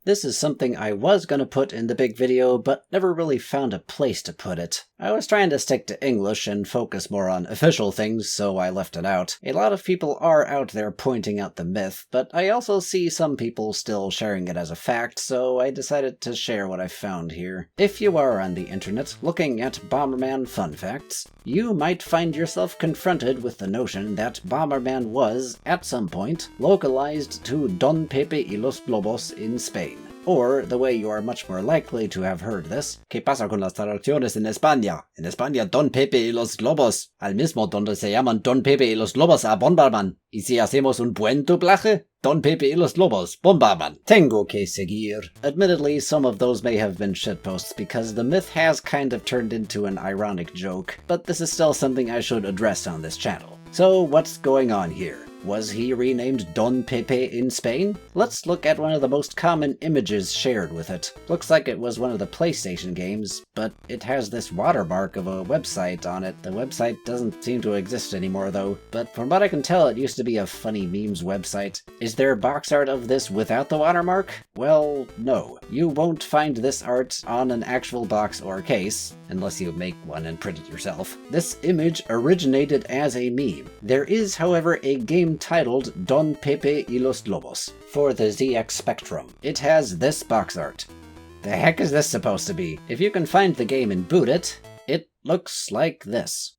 This is something I was gonna put in the big video, but never really found a place to put it. I was trying to stick to English and focus more on official things, so I left it out. A lot of people are out there pointing out the myth, but I also see some people still sharing it as a fact, so I decided to share what I found here. If you are on the internet looking at Bomberman fun facts, you might find yourself confronted with the notion that Bomberman was, at some point, localized to Don Pepe y los Lobos in Spain. Or, the way you are much more likely to have heard this, ¿Qué pasa con las traducciones en España? En España, Don Pepe y los Lobos, al mismo donde se llaman Don Pepe y los Lobos a Bomberman. ¿Y si hacemos un buen doblaje? Don Pepe y los Lobos, Bomberman. Tengo que seguir. Admittedly, some of those may have been shitposts because the myth has kind of turned into an ironic joke, but this is still something I should address on this channel. So, what's going on here? Was he renamed Don Pepe in Spain? Let's look at one of the most common images shared with it. Looks like it was one of the PlayStation games, but it has this watermark of a website on it. The website doesn't seem to exist anymore though, but from what I can tell it used to be a funny memes website. Is there box art of this without the watermark? Well, no. You won't find this art on an actual box or case, unless you make one and print it yourself. This image originated as a meme. There is, however, a game titled Don Pepe y los Lobos for the ZX Spectrum. It has this box art. The heck is this supposed to be? If you can find the game and boot it, it looks like this.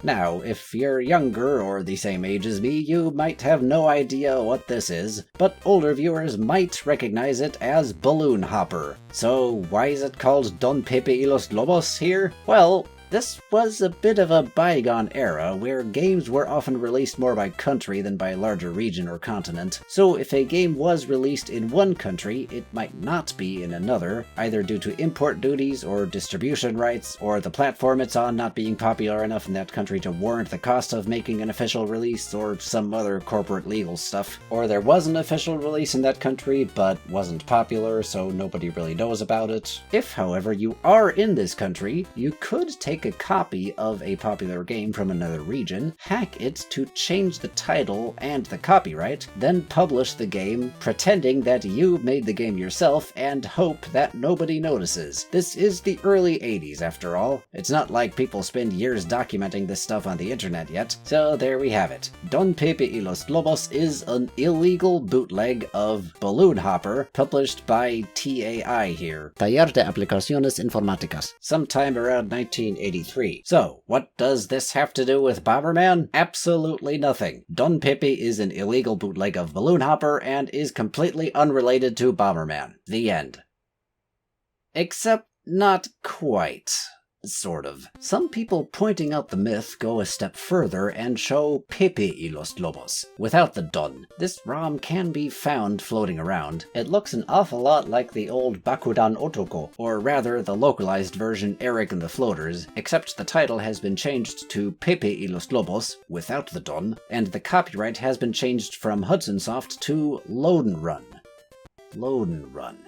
Now, if you're younger or the same age as me, you might have no idea what this is, but older viewers might recognize it as Balloon Hopper. So why is it called Don Pepe y los Lobos here? Well, this was a bit of a bygone era where games were often released more by country than by larger region or continent. So if a game was released in one country, it might not be in another, either due to import duties or distribution rights, or the platform it's on not being popular enough in that country to warrant the cost of making an official release, or some other corporate legal stuff. Or there was an official release in that country, but wasn't popular, so nobody really knows about it. If, however, you are in this country, you could take a copy of a popular game from another region, hack it to change the title and the copyright, then publish the game pretending that you made the game yourself and hope that nobody notices. This is the early 80s after all. It's not like people spend years documenting this stuff on the internet yet, so there we have it. Don Pepe y los Lobos is an illegal bootleg of Balloon Hopper, published by TAI here, Taller de Aplicaciones Informáticas, sometime around 1983. So, what does this have to do with Bomberman? Absolutely nothing. Don Pepe is an illegal bootleg of Balloon Hopper and is completely unrelated to Bomberman. The end. Except not quite. Sort of. Some people pointing out the myth go a step further and show Pepe y los Lobos, without the Don. This ROM can be found floating around. It looks an awful lot like the old Bakudan Otoko, or rather the localized version Eric and the Floaters, except the title has been changed to Pepe y los Lobos, without the Don, and the copyright has been changed from Hudson Soft to Load'n Run. Load'n Run.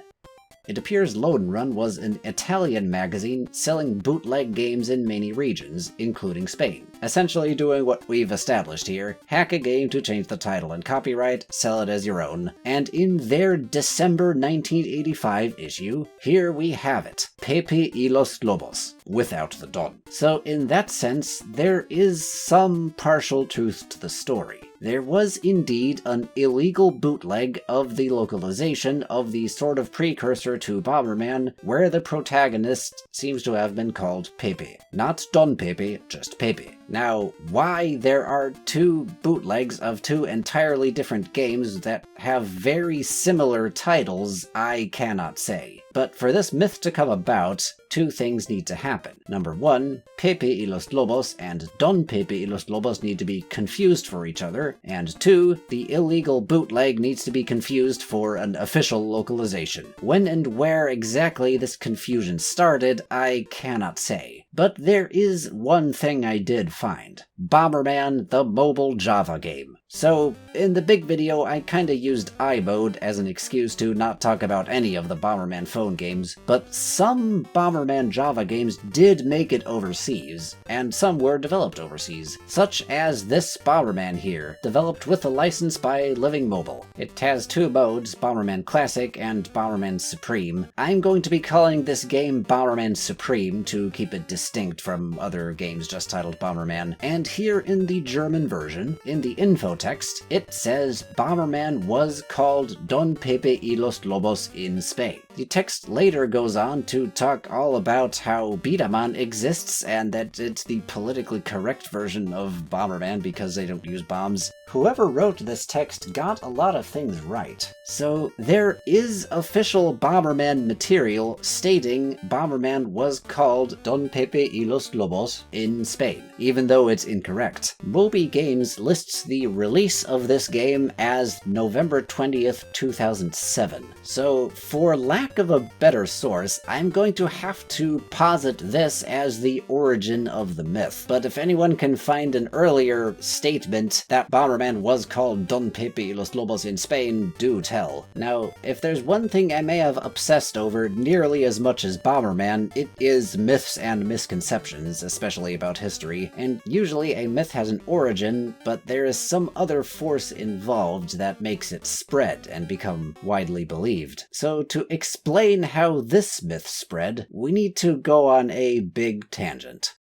It appears Load'n Run was an Italian magazine selling bootleg games in many regions, including Spain. Essentially doing what we've established here, hack a game to change the title and copyright, sell it as your own, and in their December 1985 issue, here we have it, Pepe y los Lobos, without the Don. So in that sense, there is some partial truth to the story. There was indeed an illegal bootleg of the localization of the sort of precursor to Bomberman, where the protagonist seems to have been called Pepe. Not Don Pepe, just Pepe. Now, why there are two bootlegs of two entirely different games that have very similar titles, I cannot say. But for this myth to come about, two things need to happen. Number one, Pepe y los Lobos and Don Pepe y los Lobos need to be confused for each other, and two, the illegal bootleg needs to be confused for an official localization. When and where exactly this confusion started, I cannot say. But there is one thing I did find. Bomberman, the mobile Java game. So, in the big video, I kinda used I mode as an excuse to not talk about any of the Bomberman phone games, but some Bomberman Java games did make it overseas, and some were developed overseas, such as this Bomberman here, developed with a license by Living Mobile. It has two modes, Bomberman Classic and Bomberman Supreme. I'm going to be calling this game Bomberman Supreme to keep it distinct from other games just titled Bomberman, and here in the German version, in the info text, it says Bomberman was called Don Pepe y los Lobos in Spain. The text later goes on to talk all about how Beataman exists and that it's the politically correct version of Bomberman because they don't use bombs. Whoever wrote this text got a lot of things right. So there is official Bomberman material stating Bomberman was called Don Pepe y los Lobos in Spain, even though it's incorrect. Moby Games lists the release of this game as November 20th, 2007. So for lack of a better source, I'm going to have to posit this as the origin of the myth. But if anyone can find an earlier statement that Bomberman was called Don Pepe y los Lobos in Spain, do tell. Now, if there's one thing I may have obsessed over nearly as much as Bomberman, it is myths and misconceptions, especially about history. And usually a myth has an origin, but there is some other force involved that makes it spread and become widely believed. So to explain how this myth spread, we need to go on a big tangent.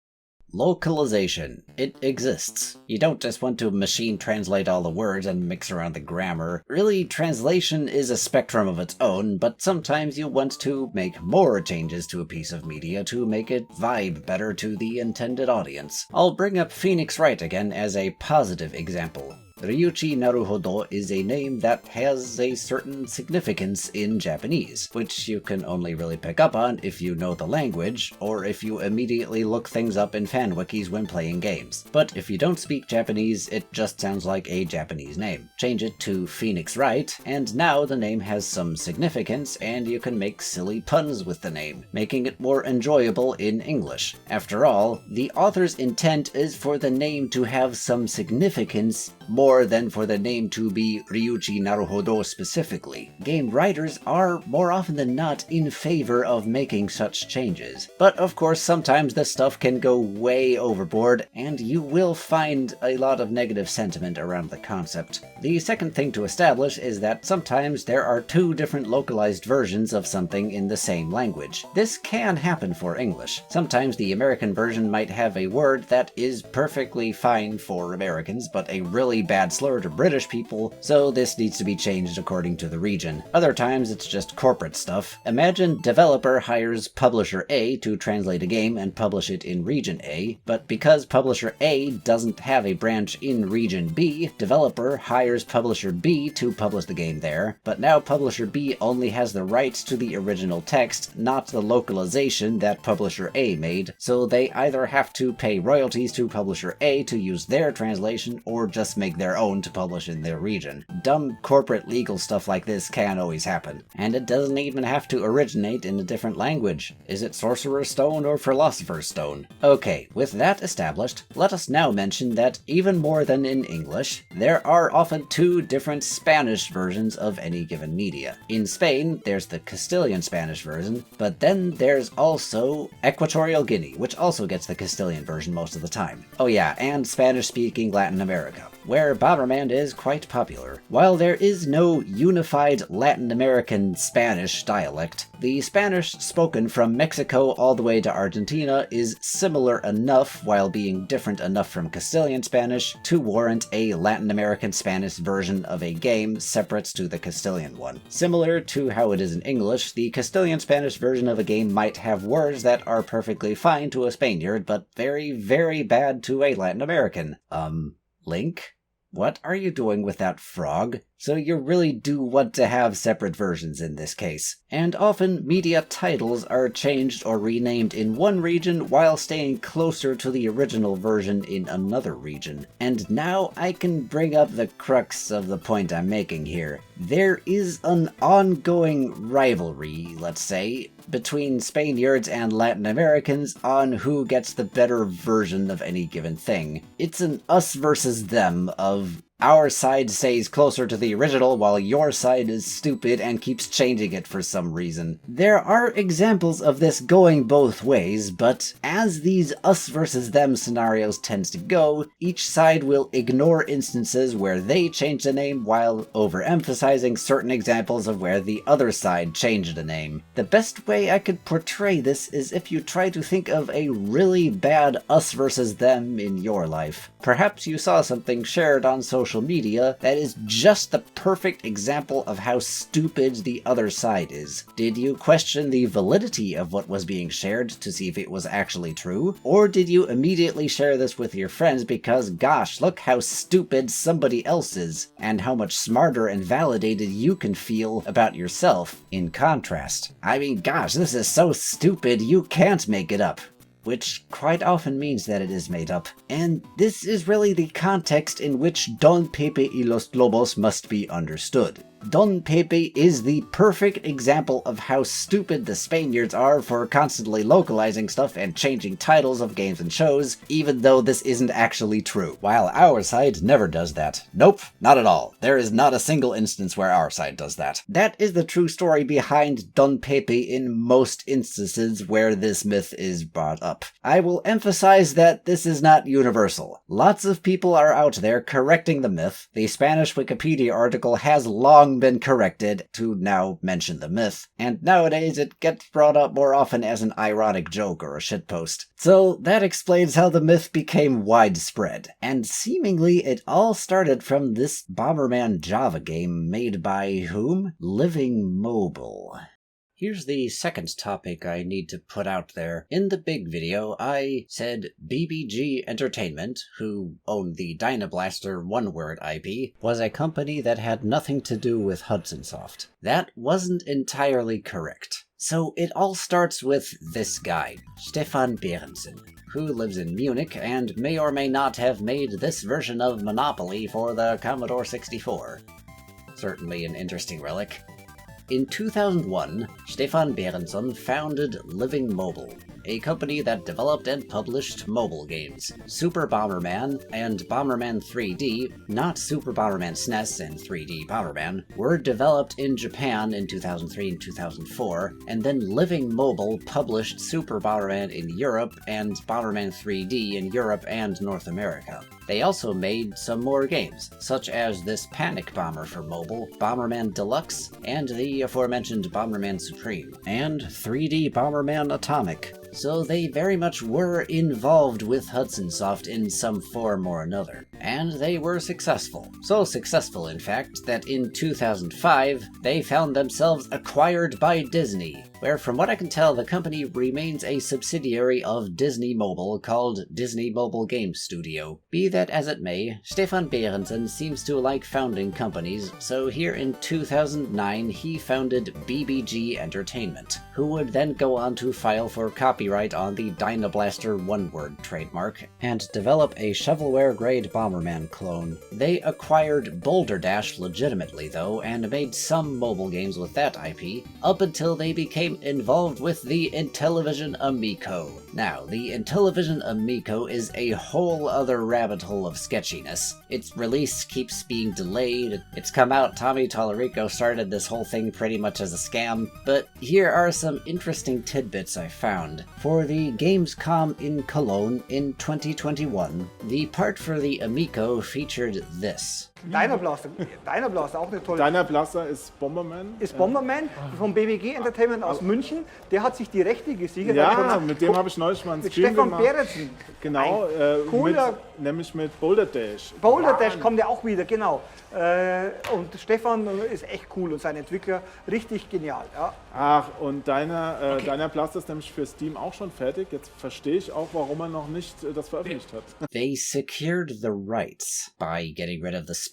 Localization. It exists. You don't just want to machine translate all the words and mix around the grammar. Really, translation is a spectrum of its own, but sometimes you want to make more changes to a piece of media to make it vibe better to the intended audience. I'll bring up Phoenix Wright again as a positive example. Ryuichi Naruhodo is a name that has a certain significance in Japanese, which you can only really pick up on if you know the language, or if you immediately look things up in fan wikis when playing games. But if you don't speak Japanese, it just sounds like a Japanese name. Change it to Phoenix Wright, and now the name has some significance, and you can make silly puns with the name, making it more enjoyable in English. After all, the author's intent is for the name to have some significance more than for the name to be Ryuichi Naruhodo specifically. Game writers are, more often than not, in favor of making such changes. But of course, sometimes this stuff can go way overboard, and you will find a lot of negative sentiment around the concept. The second thing to establish is that sometimes there are two different localized versions of something in the same language. This can happen for English. Sometimes the American version might have a word that is perfectly fine for Americans, but a really bad slur to British people, so this needs to be changed according to the region. Other times it's just corporate stuff. Imagine developer hires publisher A to translate a game and publish it in region A, but because publisher A doesn't have a branch in region B, developer hires publisher B to publish the game there, but now publisher B only has the rights to the original text, not the localization that publisher A made, so they either have to pay royalties to publisher A to use their translation or just make their own to publish in their region. Dumb corporate legal stuff like this can always happen. And it doesn't even have to originate in a different language. Is it Sorcerer's Stone or Philosopher's Stone? Okay, with that established, let us now mention that even more than in English, there are often two different Spanish versions of any given media. In Spain, there's the Castilian Spanish version, but then there's also Equatorial Guinea, which also gets the Castilian version most of the time. Oh yeah, and Spanish-speaking Latin America, where Bomberman is quite popular. While there is no unified Latin American Spanish dialect, the Spanish spoken from Mexico all the way to Argentina is similar enough while being different enough from Castilian Spanish to warrant a Latin American Spanish version of a game separate to the Castilian one. Similar to how it is in English, the Castilian Spanish version of a game might have words that are perfectly fine to a Spaniard, but very, very bad to a Latin American. Link? What are you doing with that frog? So you really do want to have separate versions in this case. And often, media titles are changed or renamed in one region while staying closer to the original version in another region. And now I can bring up the crux of the point I'm making here. There is an ongoing rivalry, let's say, between Spaniards and Latin Americans on who gets the better version of any given thing. It's an us versus them of our side stays closer to the original while your side is stupid and keeps changing it for some reason. There are examples of this going both ways, but as these us versus them scenarios tends to go, each side will ignore instances where they change the name while overemphasizing certain examples of where the other side changed the name. The best way I could portray this is if you try to think of a really bad us versus them in your life. Perhaps you saw something shared on social media that is just the perfect example of how stupid the other side is. Did you question the validity of what was being shared to see if it was actually true? Or did you immediately share this with your friends because, gosh, look how stupid somebody else is, and how much smarter and validated you can feel about yourself in contrast? I mean, gosh, this is so stupid you can't make it up. Which quite often means that it is made up. And this is really the context in which Don Pepe y los Lobos must be understood. Don Pepe is the perfect example of how stupid the Spaniards are for constantly localizing stuff and changing titles of games and shows, even though this isn't actually true. While our side never does that. Nope, not at all. There is not a single instance where our side does that. That is the true story behind Don Pepe in most instances where this myth is brought up. I will emphasize that this is not universal. Lots of people are out there correcting the myth. The Spanish Wikipedia article has long been corrected to now mention the myth, and nowadays it gets brought up more often as an ironic joke or a shitpost. So that explains how the myth became widespread, and seemingly it all started from this Bomberman Java game made by whom? Living Mobile. Here's the second topic I need to put out there. In the big video, I said BBG Entertainment, who owned the Dynablaster one-word IP, was a company that had nothing to do with Hudson Soft. That wasn't entirely correct. So it all starts with this guy, Stefan Behrensen, who lives in Munich and may or may not have made this version of Monopoly for the Commodore 64. Certainly an interesting relic. In 2001, Stefan Behrensen founded Living Mobile, a company that developed and published mobile games. Super Bomberman and Bomberman 3D, not Super Bomberman SNES and 3D Bomberman, were developed in Japan in 2003 and 2004, and then Living Mobile published Super Bomberman in Europe and Bomberman 3D in Europe and North America. They also made some more games, such as this Panic Bomber for mobile, Bomberman Deluxe, and the aforementioned Bomberman Supreme, and 3D Bomberman Atomic. So they very much were involved with Hudson Soft in some form or another. And they were successful. So successful, in fact, that in 2005, they found themselves acquired by Disney, where from what I can tell, the company remains a subsidiary of Disney Mobile called Disney Mobile Game Studio. Be that as it may, Stefan Behrensen seems to like founding companies, so here in 2009 he founded BBG Entertainment, who would then go on to file for copyright on the Dynablaster one-word trademark, and develop a shovelware-grade Bomberman clone. They acquired Boulder Dash legitimately though, and made some mobile games with that IP, up until they became involved with the Intellivision Amico. Now, the Intellivision Amico is a whole other rabbit hole of sketchiness. Its release keeps being delayed. It's come out, Tommy Tallarico started this whole thing pretty much as a scam, but here are some interesting tidbits I found. For the Gamescom in Cologne in 2021, the part for the Amico featured this. Dynablaster, auch eine tolle. Dynablaster ist Bomberman. Ist Bomberman vom BBG Entertainment aus München. Der hat sich die Rechte gesichert. Ja, mit dem habe ich neulich mal einen Stream Stefan gemacht. Behrensen. Genau, Cooler, nämlich mit Boulder Dash. Boulder Dash kommt ja auch wieder, genau. Und Stefan ist echt cool und sein Entwickler richtig genial. Ja. Ach, und Dynablaster ist nämlich für Steam auch schon fertig. Jetzt verstehe ich auch, warum er noch nicht das veröffentlicht hat. They secured the rights by getting rid of the space.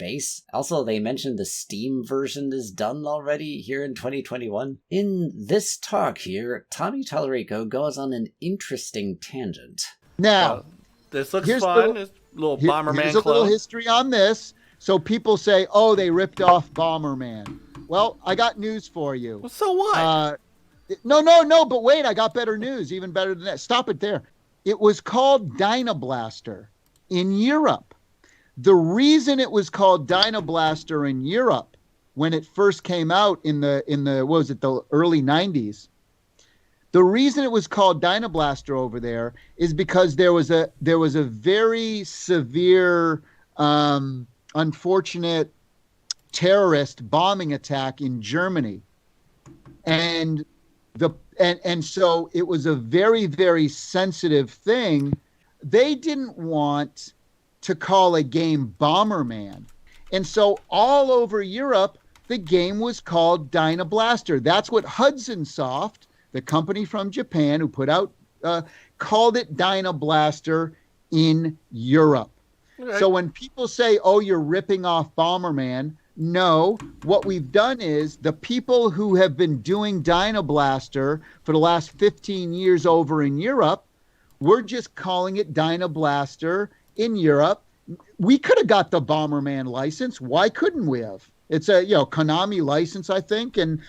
Also, they mentioned the Steam version is done already here in 2021. In this talk here, Tommy Tallarico goes on an interesting tangent. Now, this looks fun. It's a little Bomberman here's a little history on this. So people say, oh, they ripped off Bomberman. Well, I got news for you. Well, so what? No, but wait, I got better news, even better than that. Stop it there. It was called Dynablaster in Europe. The reason it was called Dynablaster in Europe when it first came out in the what was it, the early 90s, the reason it was called Dynablaster over there is because there was a very severe, unfortunate terrorist bombing attack in Germany, and so it was a very, very sensitive thing. They didn't want to call a game Bomberman, and so all over Europe the game was called Dynablaster. That's what Hudson Soft, the company from Japan who put out, called it Dynablaster in Europe. Right. So when people say, oh, you're ripping off Bomberman, no, what we've done is the people who have been doing Dynablaster for the last 15 years over in Europe, we're just calling it Dynablaster in Europe. We could have got the Bomberman license. Why couldn't we have? It's a Konami license, I think, and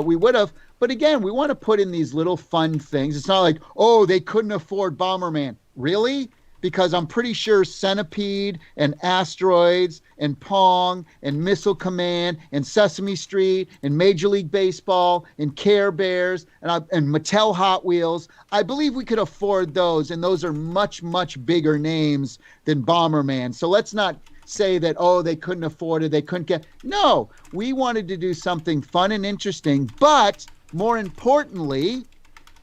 we would have. But again, we want to put in these little fun things. It's not like, oh, they couldn't afford Bomberman. Really? Because I'm pretty sure Centipede and Asteroids and Pong and Missile Command and Sesame Street and Major League Baseball and Care Bears and Mattel Hot Wheels, I believe we could afford those, and those are much, much bigger names than Bomberman. So let's not say that, oh, they couldn't afford it, they couldn't get. No, we wanted to do something fun and interesting, but more importantly,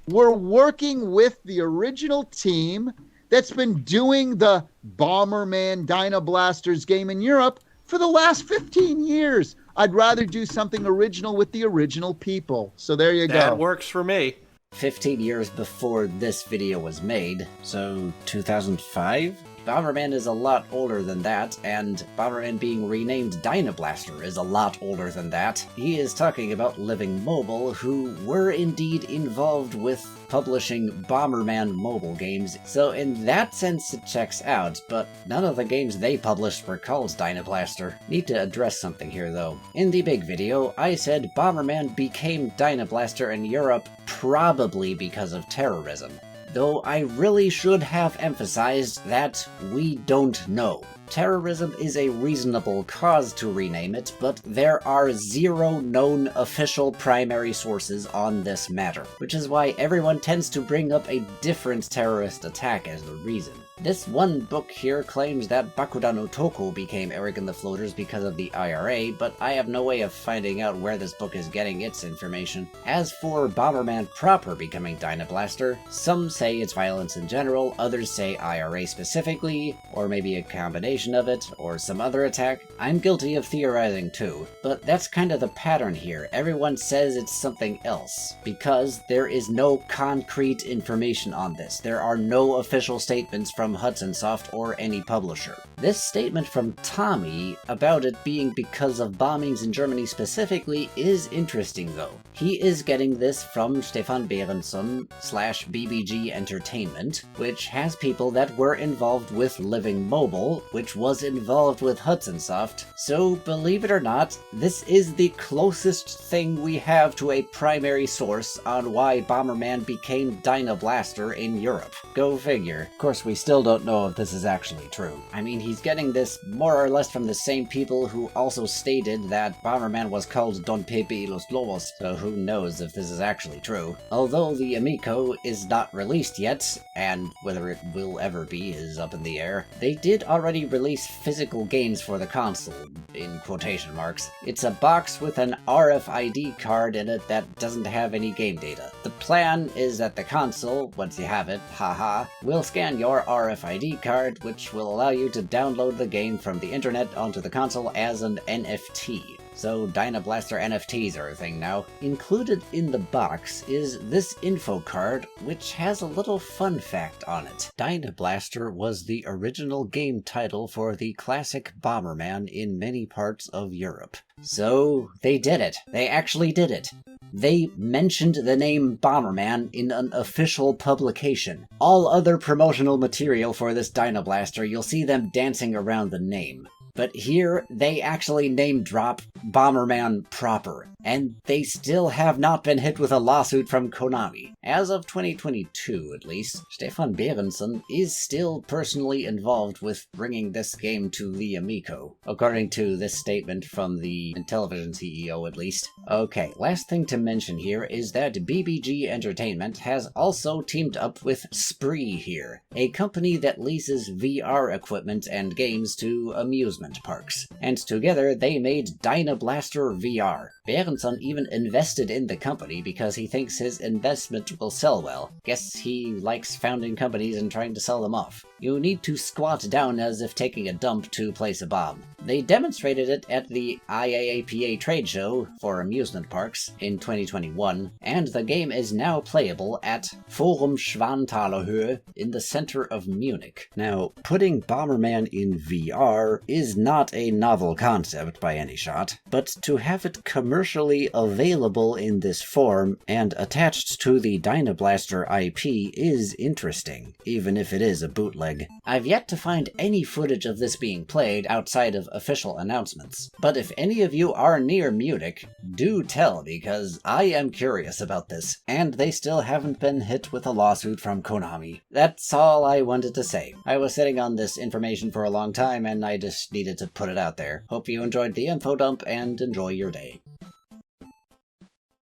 we're working with the original team that's been doing the Bomberman Dynablasters game in Europe for the last 15 years. I'd rather do something original with the original people. So there you go. That works for me. 15 years before this video was made, so 2005? Bomberman is a lot older than that, and Bomberman being renamed Dynablaster is a lot older than that. He is talking about Living Mobile, who were indeed involved with publishing Bomberman mobile games, so in that sense it checks out, but none of the games they published were called Dynablaster. Need to address something here though. In the big video, I said Bomberman became Dynablaster in Europe probably because of terrorism. Though I really should have emphasized that we don't know. Terrorism is a reasonable cause to rename it, but there are 0 known official primary sources on this matter, which is why everyone tends to bring up a different terrorist attack as the reason. This one book here claims that Bakudan no Toko became Eric and the Floaters because of the IRA, but I have no way of finding out where this book is getting its information. As for Bomberman proper becoming Dynablaster, some say it's violence in general, others say IRA specifically, or maybe a combination of it, or some other attack. I'm guilty of theorizing too, but that's kind of the pattern here. Everyone says it's something else, because there is no concrete information on this. There are no official statements from Hudson Soft or any publisher. This statement from Tommy about it being because of bombings in Germany specifically is interesting though. He is getting this from Stefan Berenson / BBG Entertainment, which has people that were involved with Living Mobile, which was involved with Hudson Soft, so believe it or not, this is the closest thing we have to a primary source on why Bomberman became Dynablaster in Europe. Go figure. Of course, we still don't know if this is actually true. I mean, he's getting this more or less from the same people who also stated that Bomberman was called Don Pepe y los Lobos, so who knows if this is actually true. Although the Amico is not released yet, and whether it will ever be is up in the air, they did already release physical games for the console, in quotation marks. It's a box with an RFID card in it that doesn't have any game data. The plan is that the console, once you have it, haha, will scan your RFID card, which will allow you to download the game from the internet onto the console as an NFT. So Dynablaster NFTs are a thing now. Included in the box is this info card, which has a little fun fact on it. Dynablaster was the original game title for the classic Bomberman in many parts of Europe. So they did it. They actually did it. They mentioned the name Bomberman in an official publication. All other promotional material for this Dynablaster, you'll see them dancing around the name. But here, they actually name drop Bomberman proper, and they still have not been hit with a lawsuit from Konami. As of 2022, at least, Stefan Berenson is still personally involved with bringing this game to the Amico, according to this statement from the Intellivision CEO at least. Okay, last thing to mention here is that BBG Entertainment has also teamed up with Spree here, a company that leases VR equipment and games to amusement parks, and together they made Dynablaster VR. Berenson even invested in the company because he thinks his investment will sell well. Guess he likes founding companies and trying to sell them off. You need to squat down as if taking a dump to place a bomb. They demonstrated it at the IAAPA trade show for amusement parks in 2021, and the game is now playable at Forum Schwanthalerhöhe in the center of Munich. Now, putting Bomberman in VR is not a novel concept by any shot, but to have it commercially available in this form and attached to the Dynablaster IP is interesting, even if it is a bootleg. I've yet to find any footage of this being played outside of official announcements, but if any of you are near Munich, do tell because I am curious about this, and they still haven't been hit with a lawsuit from Konami. That's all I wanted to say. I was sitting on this information for a long time and I just needed to put it out there. Hope you enjoyed the info dump and enjoy your day.